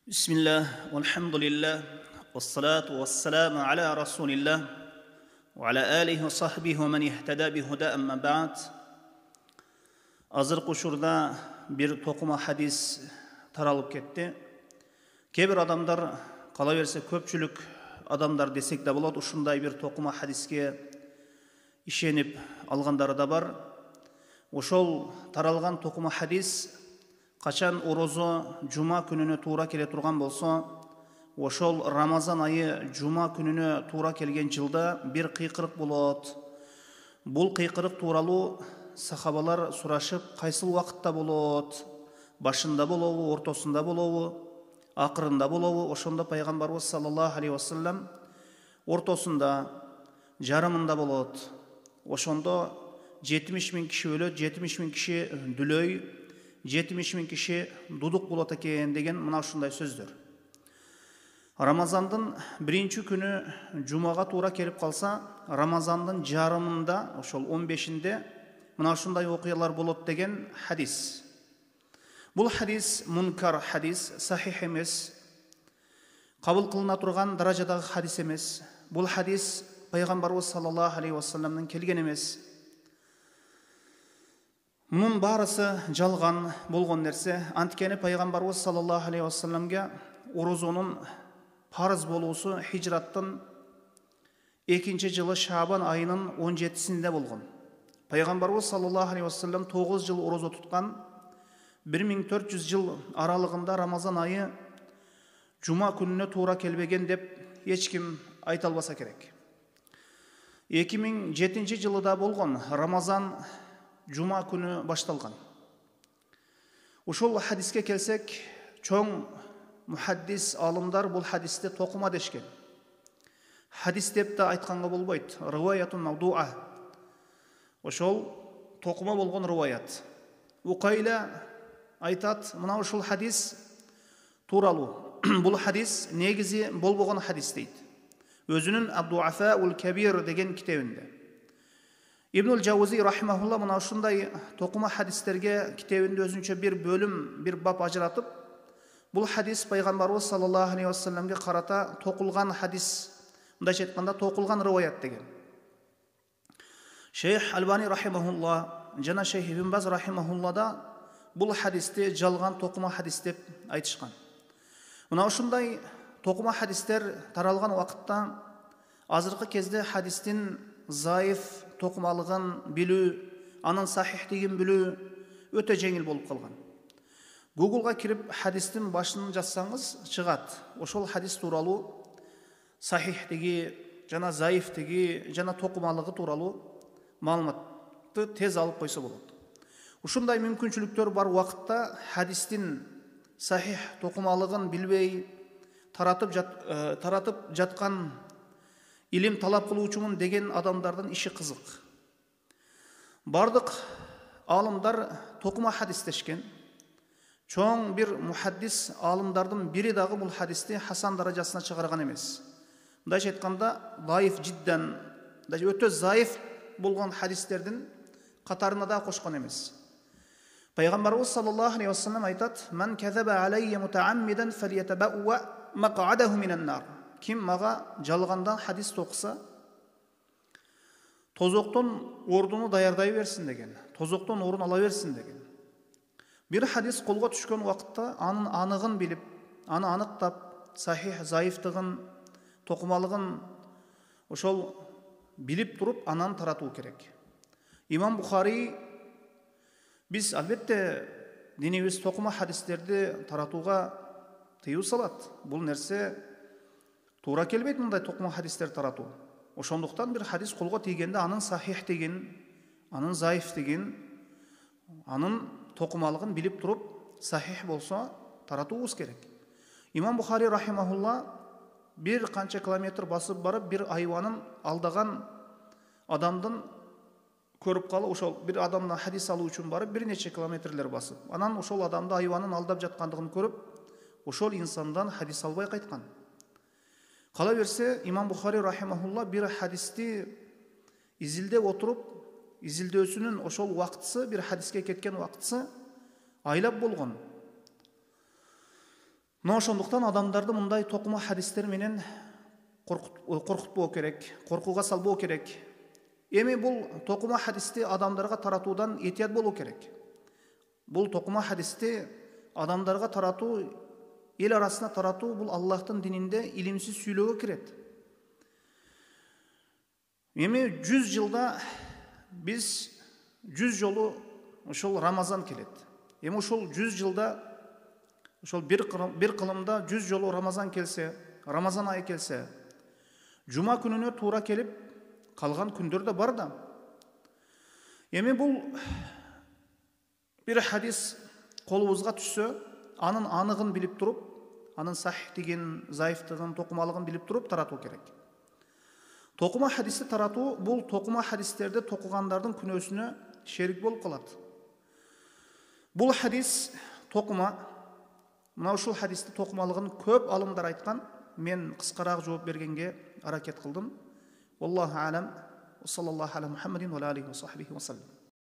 Bismillah, walhamdulillah, wassalatu wassalamu ala rasulillah, wa ala alihi wa sahbihi wa man ihtada bihuda amma ba'd. Azırkı şurada bir toquma hadis taralып ketти. Кейбір адамдар, қала берсе көпчүлүк адамдар десек те болот, ушундай bir toquma hadisке ишенип алгандары да бар. Ошол таралган toquma hadis қачан орозо жума күнүнө туура келе турган болсо, ошол Рамазан айы жума күнүнө туура келген жылда бир кыйкырык болот. Бул кыйкырык тууралуу сахабалар сурашып, кайсыл убакытта болот? Башында болобу, ортосунда болобу, акырында болобу? Ошондо пайгамбарыбыз саллаллаху алейхи вассалам ортосунда, жарымында болот. Ошондо 70 000 киши өлөт, 70 000 киши дүлөй, 70 000 киши дудук болот экен деген мына ушундай сөздөр. Рамазандын биринчи күнү жумага туура келип калса, Рамазандын жарымында, ошол 15-inde мына ушундай окуялар болот деген хадис. Бул хадис мункар хадис, сахих эмес, кабыл кылына турган даражадагы хадис эмес. Бул хадис пайгамбарыбыз саллаллаху алейхи вассаламдан келген эмес. Мунун баарысы жалган болгон нерсе. Анткени пайгамбарыбыз саллаллаху алейхи вассаламга орозонун парыз болуусу хижраттын 2-жылы Шабан айынын 17-синде болгон. Пайгамбарыбыз саллаллаху алейхи вассалам 9 жыл орозо туткан. 1400 жыл аралыгында Рамазан айы жума күнүнө туура келбеген деп эч ким айта албаса керек. 2007 жылыда болгон Рамазан жума күнү башталган. Ушул хадиске келсек, чоң мухаддис алымдар бул хадисти тоқума дешкен. Хадис деп те айтканга болбойт. Риваятун мавдуа. Ошол тоқума болгон риваят. Укайла айтат, мына ушул хадис тууралуу. Бул хадис негизи болбогон хадис дейт. Өзүнүн Абдуафа ул Кабир деген китебинде. Ибнул Джаузи рахимахулла мына ушундай тоқума хадистерге китебинде өзүнчө бир бөлүм, бир бап ажыратып, бул хадис пайгамбарыбыз саллаллаху алейхи вассаламга карата токулган хадис, мындайча айтканда токулган риваят деген. Шейх Албани рахимахулла жана Шейх Ибн Баз рахимахулла да бул хадисти жалган токума хадис деп айтышкан. Мына ушундай токума хадистер таралган убакытта азыркы кезде хадистин заиф токумалыгын билүү, анын сахихтигин билүү өтө жеңил болуп калган. Google'га кирип хадистин башын жазсаңыз чыгат. Ошол хадис тууралуу сахихтиги жана заифтиги жана токумалыгы тууралуу маалыматты тез алып койсо болот. Ушундай мүмкүнчүлүктөр бар убакытта хадистин сахих токумалыгын билбей таратып жаткан илим талап кылуучумун деген адамдардын иши кызык. Бардык алымдар токума хадис дешкен. Чоң бир мухаддис алымдардын бири дагы бул хадисти хасан даражасына чыгарган эмес. Мындайча айтканда, даиф жиддан, өтө заиф болгон хадистердин катарына да кошкон эмес. Пайгамбарыбыз саллаллаху алейхи вассалам айтат: "Ман казаба алейя мутааммидан фалятабауа мақадаху минан нар." Ким мага жалгандан хадис токуса, тозоктон ордуну даярдай берсин деген. Тозоктон орун ала берсин деген. Бир хадис колго түшкөн убакытта анын аныгын билип, аны аныктап, сахих, заифтыгын, токумалыгын ошол билип туруп анан таратуу керек. Имам Бухари биз албетте динибиз токума хадистерди таратууга тыюу салат. Бул нерсе туура келбейт, мындай токума хадистер таратуу. Ошондуктан бир хадис колго тийгенде анын сахихтигин, анын заифтигин, анын токумалыгын билип туруп, сахих болсо таратуубуз керек. Имам Бухари рахимахулла бир канча километр басып барып, бир айванын алдаган адамдын көрүп калып, ошол бир адамдан хадис алуу үчүн барып, бир нече километрлер басып, анан ошол адамды айванын алдап жаткандыгын көрүп, ошол инсандан хадис албай кайткан. Кала берсе, Имам Бухари рахимахулла бир хадисти изилдеп отуруп, изилдөөсүнүн ошол убактысы, бир хадиске кеткен убактысы айлап болгон. Мына ошондуктан адамдарды мындай токума хадистер менен коркутпоо керек, коркууга салбоо керек. Эми бул токума хадисти адамдарга таратуудан этият болуу керек. Бул токума хадисти адамдарга таратуу, эл арасына таратуу бул Аллахтын дининде илимсиз сүйлөөгө кирет. Эми 100 жылда биз 100 жолу ошол Рамазан келет. Эми ошол 100 жылда ошол бир кылымда 100 жолу Рамазан келсе, Рамазан айы келсе, жума күнүнө туура келип калган күндөр да бар да. Эми бул бир хадис колубузга түшсө, анын аныгын билип туруп, анын сахихтигин, заифтигин, токумалыгын билип туруп таратуу керек. Токума хадисти таратуу бул токума хадистерди токугандардын күнөөсүнө шерик болуп калат. Бул хадис токума, мына ушул хадисти токумалыгын көп алымдар айткан. Мен кыскараак жооп бергенге аракет кылдым. Wallahu a'lam. Wa sallallahu ala Muhammadin wa alihi wa sahbihi wa sallam.